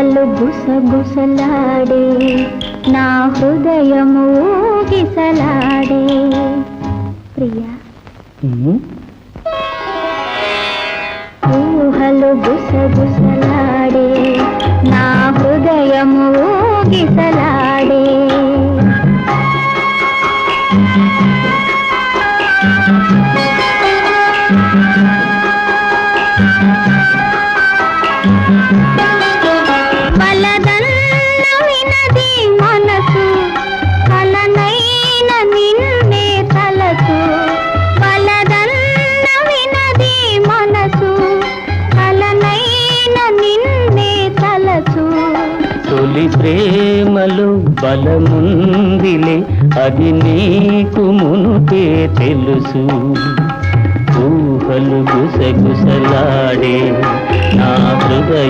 ఊహలు గుసగుసలాడే నా హృదయము ఊగిసలాడే ప్రియా ఊహలు గుసగుసలాడే నా హృదయము ఊగిసలాడే వలదన్న వినది మనసు కలనైన నిన్నే తలచు వలదన్న వినది మనసు కలనైన నిన్నే తలచు తొలి ప్రేమలో బలముందిలే అది నీకు మునుపే తెలుసు ఊహలు గుసగుసలాడే నా హృదయ